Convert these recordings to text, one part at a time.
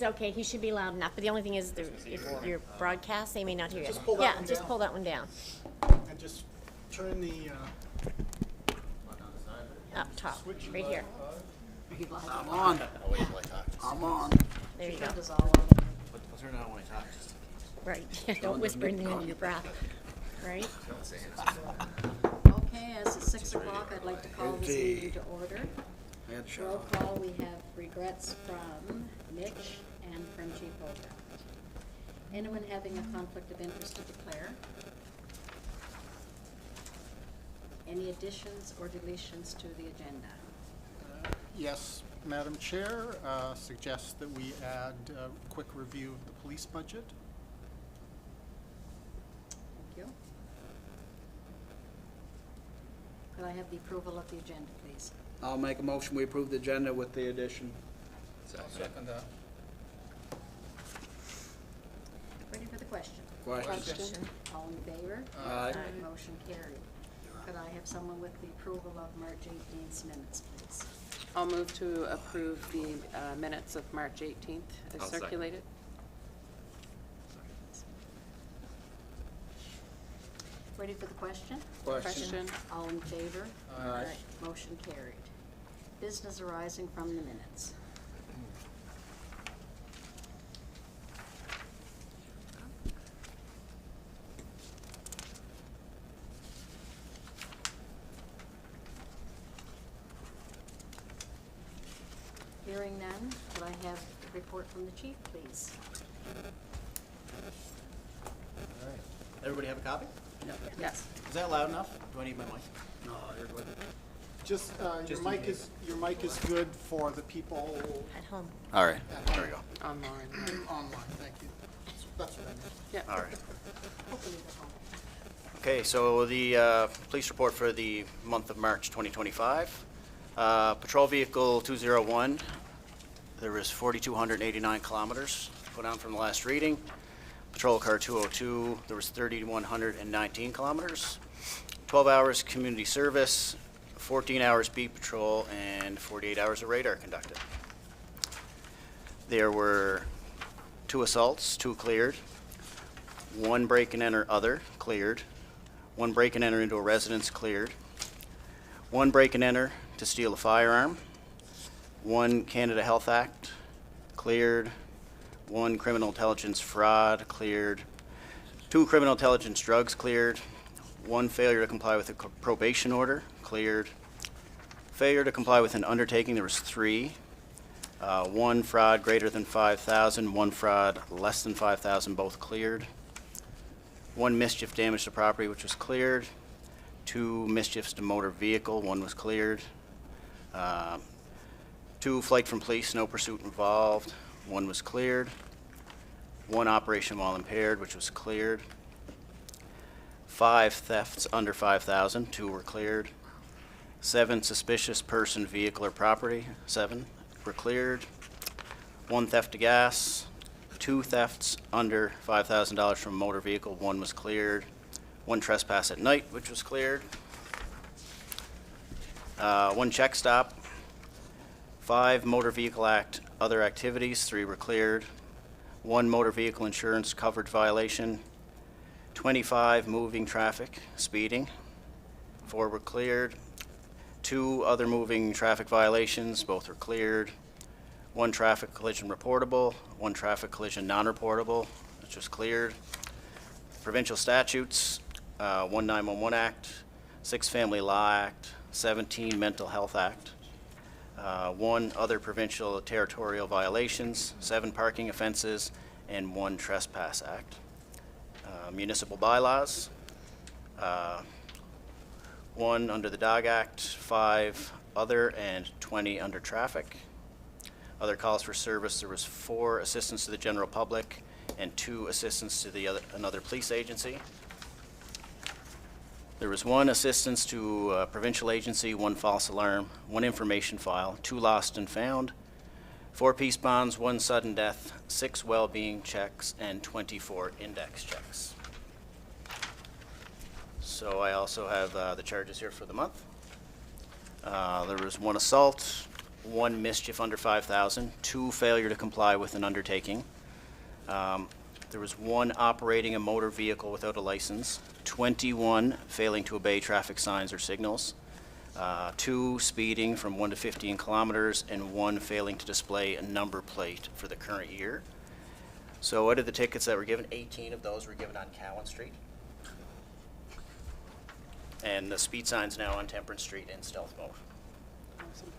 Okay, he should be loud enough, but the only thing is, if you're broadcast, they may not hear you. Just pull that Yeah, one just down. pull that one down, And just turn the up top, right here. I'm on. I'm on. There you go. I'll turn it on when I talk. Right, don't whisper in the end of your breath, right? Okay, as it's 6 o'clock, I'd like to call this meeting to order. Roll call, we have regrets from Mitch and from Chief Bogart. Anyone having a conflict of interest to declare? Any additions or deletions to the agenda? yes, Madam Chair, suggests that we add a quick review of the police budget. Thank you. Could I have the approval of the agenda, please? I'll make a motion, we approve the agenda with the addition. Second that. Ready for the question? Question? All in favor? Aye. Motion carried. Could I have someone with the approval of March 18th minutes, please? I'll move to approve the minutes of March 18th as I'll second. circulated. Ready for the question? Question? All in favor? Aye. Motion carried. Business arising from the minutes. Hearing none, could I have a report from the chief, please? Everybody have a copy? Yes. Is that loud enough? Do I need my mic? No, you're good. Just, Just your in mic case. is, your mic is good for the people At home. All right, there we go. Online. online, thank you. That's what I meant. Yeah. All right. Hopefully they're home. Okay, so the police report for the month of March 2025. Patrol vehicle 201, there was 4,289 kilometers put on from the last reading. Patrol car 202, there was 3,119 kilometers. 12 hours community service, 14 hours beat patrol, and 48 hours of radar conducted. There were 2 assaults, 2 cleared. 1 break and enter other, cleared. 1 break and enter into a residence, cleared. 1 break and enter to steal a firearm. 1 Canada Health Act, cleared. 1 criminal intelligence fraud, cleared. 2 criminal intelligence drugs, cleared. 1 failure to comply with a probation order, cleared. Failure to comply with an undertaking, there was 3. 1 fraud greater than 5,000, 1 fraud less than 5,000, both cleared. 1 mischief damage to property, which was cleared. 2 mischiefs to motor vehicle, 1 was cleared. 2 flight from police, no pursuit involved, 1 was cleared. 1 operation while impaired, which was cleared. 5 thefts under 5,000, 2 were cleared. 7 suspicious person, vehicle, or property, 7 were cleared. 1 theft of gas. 2 thefts under $5,000 from motor vehicle, 1 was cleared. 1 trespass at night, which was cleared. 1 check stop. 5 Motor Vehicle Act other activities, 3 were cleared. 1 motor vehicle insurance coverage violation. 25 moving traffic, speeding, 4 were cleared. 2 other moving traffic violations, both were cleared. 1 traffic collision reportable, 1 traffic collision non-reportable, which was cleared. Provincial statutes, 1 911 Act, 6 Family Law Act, 17 Mental Health Act, 1 other provincial territorial violations, 7 parking offenses, and 1 Trespass Act. Municipal bylaws, 1 under the Dog Act, 5 other, and 20 under traffic. Other calls for service, there was 4 assistance to the general public and 2 assistance to another police agency. There was 1 assistance to a provincial agency, 1 false alarm, 1 information file, 2 lost and found, 4 peace bonds, 1 sudden death, 6 well-being checks, and 24 index checks. So I also have the charges here for the month. There was 1 assault, 1 mischief under 5,000, 2 failure to comply with an undertaking. There was 1 operating a motor vehicle without a license, 21 failing to obey traffic signs or signals, 2 speeding from 1 to 15 kilometers, and 1 failing to display a number plate for the current year. So out of the tickets that were given, 18 of those were given on Cowan Street. And the speed sign's now on Temperance Street in stealth mode. Awesome.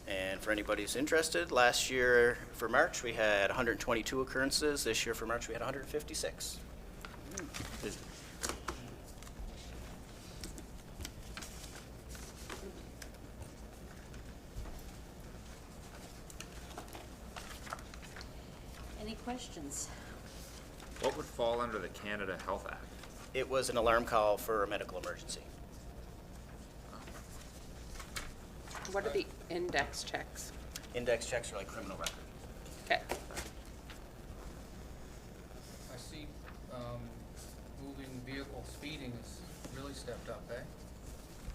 And for anybody who's interested, last year for March, we had 122 occurrences. This year for March, we had 156. Busy. Any questions? What would fall under the Canada Health Act? It was an alarm call for a medical emergency. What are the index checks? Index checks are like criminal record. Okay. I see, moving vehicle speeding is really stepped up, eh?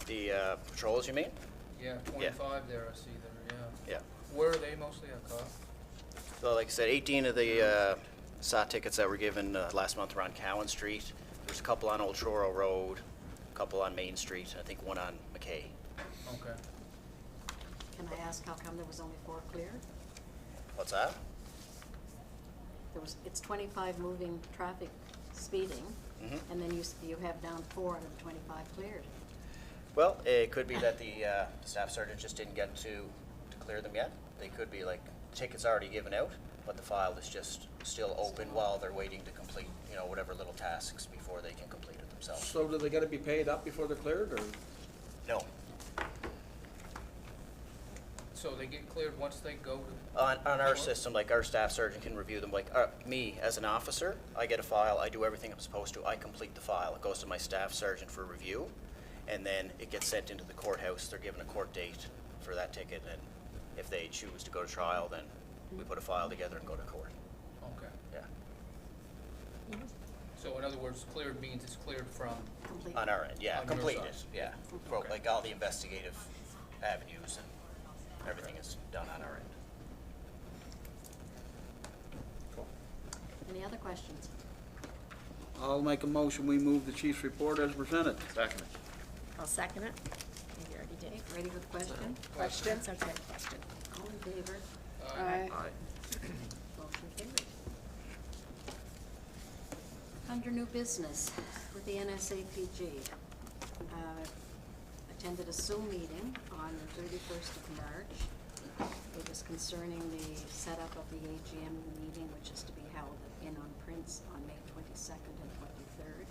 The patrols, you mean? Yeah, 25 there, I see there, yeah. Yeah. Where are they mostly at, Kyle? So like I said, 18 of the SOT tickets that were given last month were on Cowan Street. There's a couple on Old Truro Road, a couple on Main Street, and I think 1 on McKay. Okay. Can I ask how come there was only 4 cleared? What's that? It's 25 moving traffic speeding, Mhm. and then you have down 4 out of the 25 cleared. Well, it could be that the staff sergeant just didn't get to clear them yet. They could be like, tickets already given out, but the file is just still open while they're waiting to complete, you know, whatever little tasks before they can complete it themselves. So do they gotta be paid up before they're cleared, or? No. So they get cleared once they go to? On our system, like our staff sergeant can review them, like me as an officer, I get a file, I do everything I'm supposed to, I complete the file. It goes to my staff sergeant for review, and then it gets sent into the courthouse. They're given a court date for that ticket, and if they choose to go to trial, then we put a file together and go to court. Okay. Yeah. So in other words, cleared means it's cleared from, Complete. On our end, yeah, On your completed, side. yeah. For, Okay. like all the investigative avenues and everything is done on our end. Any other questions? I'll make a motion, we move the chief's report as presented. Second. I'll second it. You already Okay, did. ready with question? Question? That's okay, question. All in favor? Aye. Motion carried. Under new business with the NSAPG, attended a Zoom meeting on the 31st of March. It was concerning the setup of the AGM meeting, which is to be held on Prince on May 22nd and 23rd.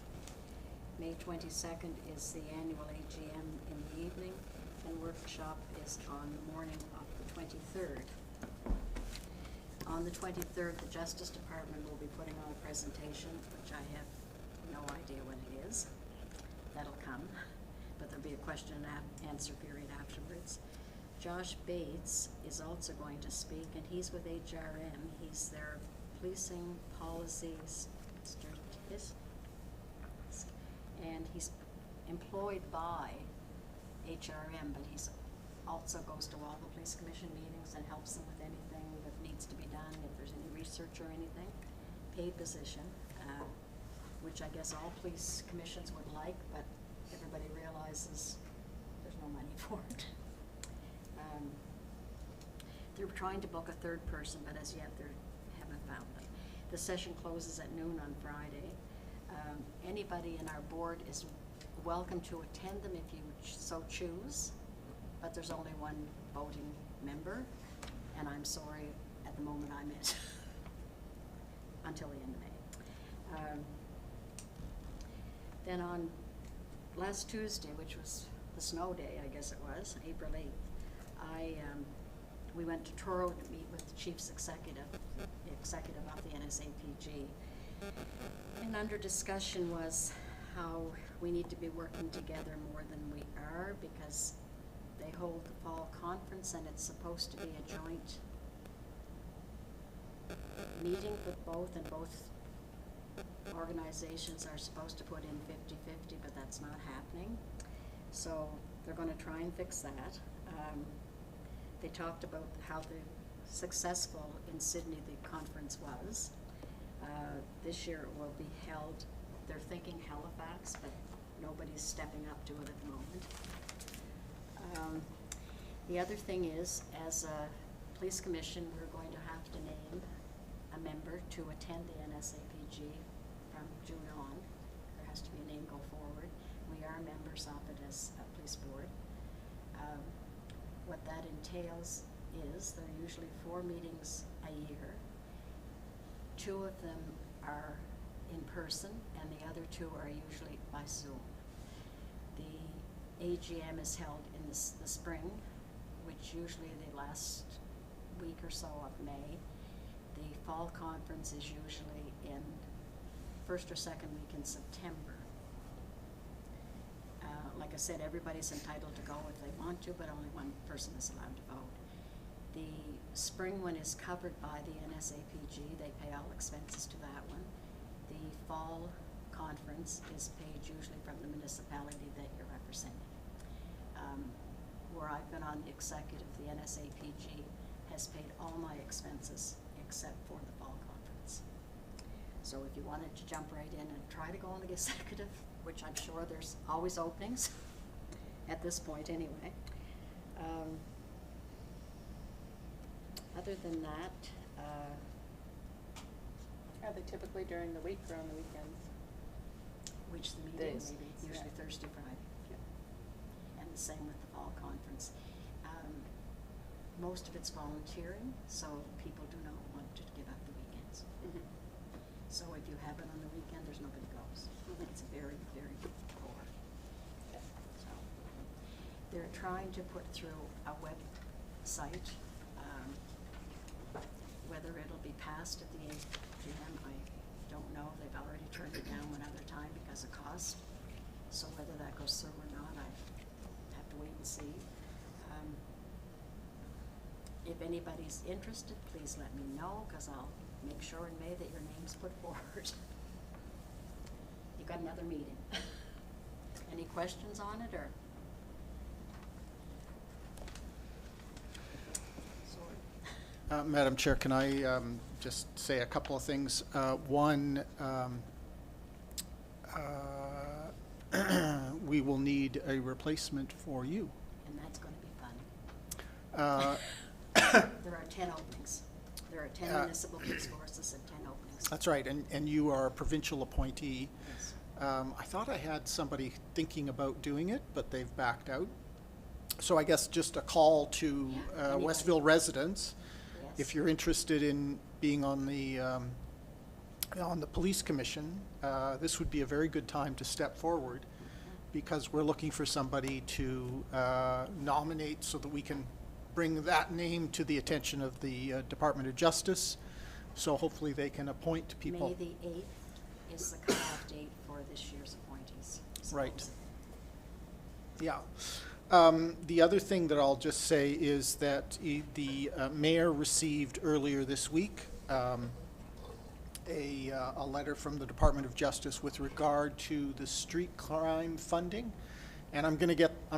May 22nd is the annual AGM in the evening, and workshop is on the morning of the 23rd. On the 23rd, the Justice Department will be putting on a presentation, which I have no idea what it is. That'll come, but there'll be a question and answer period afterwards. Josh Bates is also going to speak, and he's with HRM. He's their policing policies strategist, and he's employed by HRM, but he's also goes to all the police commission meetings and helps them with anything that needs to be done, if there's any research or anything. Paid position, which I guess all police commissions would like, but everybody realizes there's no money for it. They're trying to book a 3rd person, but as yet they haven't found them. The session closes at noon on Friday. Anybody in our board is welcome to attend them if you so choose, but there's only one voting member, and I'm sorry, at the moment I'm it, until the end of May. Then on last Tuesday, which was the snow day, I guess it was, April 8th, we went to Truro to meet with the chief's executive of the NSAPG. And under discussion was how we need to be working together more than we are, because they hold the fall conference and it's supposed to be a joint meeting with both, and both organizations are supposed to put in 50-50, but that's not happening. So they're gonna try and fix that. They talked about how successful in Sydney the conference was. This year it will be held, they're thinking Halifax, but nobody's stepping up to it at the moment. The other thing is, as a police commission, we're going to have to name a member to attend the NSAPG from June on. There has to be a name go forward. We are members of it as a police board. What that entails is there are usually 4 meetings a year. 2 of them are in person and the other 2 are usually by Zoom. The AGM is held in the spring, which usually the last week or so of May. The fall conference is usually in first or second week in September. Like I said, everybody's entitled to go if they want to, but only one person is allowed to vote. The spring one is covered by the NSAPG. They pay all expenses to that one. The fall conference is paid usually from the municipality that you're representing. Where I've been on the executive, the NSAPG has paid all my expenses except for the fall conference. So if you wanted to jump right in and try to go on the executive, which I'm sure there's always openings at this point anyway. Other than that, Are they typically during the week or on the weekends? which the meetings, Meetings, usually yeah. Thursday, Friday. And the same with the fall conference. Most of it's volunteering, so people do not want to give up the weekends. Mhm. So if you have it on the weekend, there's nobody goes. Mhm. It's very, very poor. So they're trying to put through a website. Whether it'll be passed at the AGM, I don't know. They've already turned it down one other time because of cost. So whether that goes through or not, I have to wait and see. If anybody's interested, please let me know, because I'll make sure in May that your name's put forward. You got another meeting. Any questions on it, or? Sorry. Madam Chair, can I just say a couple of things? One, we will need a replacement for you. And that's gonna be fun. Uh, There are 10 openings. There are 10 municipal police forces and 10 openings. That's right, and you are a provincial appointee. Yes. I thought I had somebody thinking about doing it, but they've backed out. So I guess just a call to Yeah, anybody. Westville residents, Yes. if you're interested in being on the police commission, this would be a very good time to step forward, because we're looking for somebody to nominate so that we can bring that name to the attention of the Department of Justice. So hopefully they can appoint people. May the 8th is the cutoff date for this year's appointees. Right. Yeah. The other thing that I'll just say is that the mayor received earlier this week a letter from the Department of Justice with regard to the street crime funding. And I'm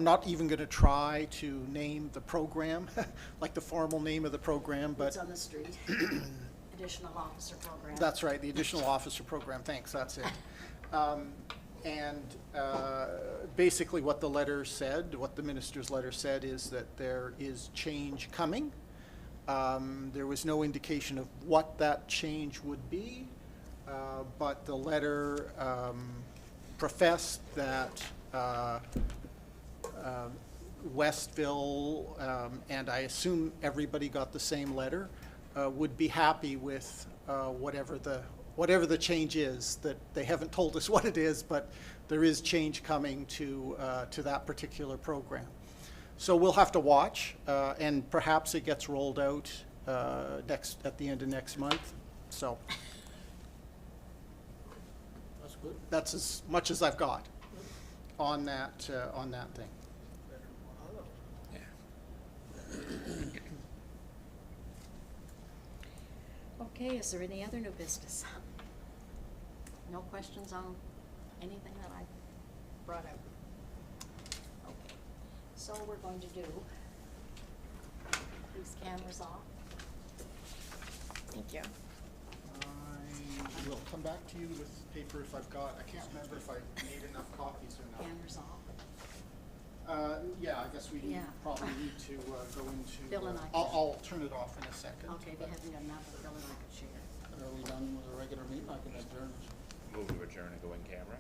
not even gonna try to name the program, like the formal name of the program, It's but on the street. Additional officer program. that's right, the additional officer program, thanks, that's it. Basically what the letter said, what the minister's letter said, is that there is change coming. There was no indication of what that change would be, but the letter professed that Westville, and I assume everybody got the same letter, would be happy with whatever the change is. That they haven't told us what it is, but there is change coming to that particular program. So we'll have to watch, and perhaps it gets rolled out at the end of next month. So That's good. that's as much as I've got on that thing. Okay, is there any other new business? No questions on anything that I brought up? Okay, so we're going to do Please cameras off. Thank you. I will come back to you with paper if I've got, I can't remember if I made enough copies or not. Cameras off. Yeah, I guess we Yeah. probably need to go into. Bill and I I'll turn it off in a second. Okay, they haven't got enough, but Bill and I could share. Are we done with the regular meeting? I can adjourn. Move to adjourn and go in camera.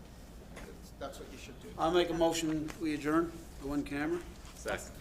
That's what you should do. I'll make a motion, we adjourn, go in camera. Second.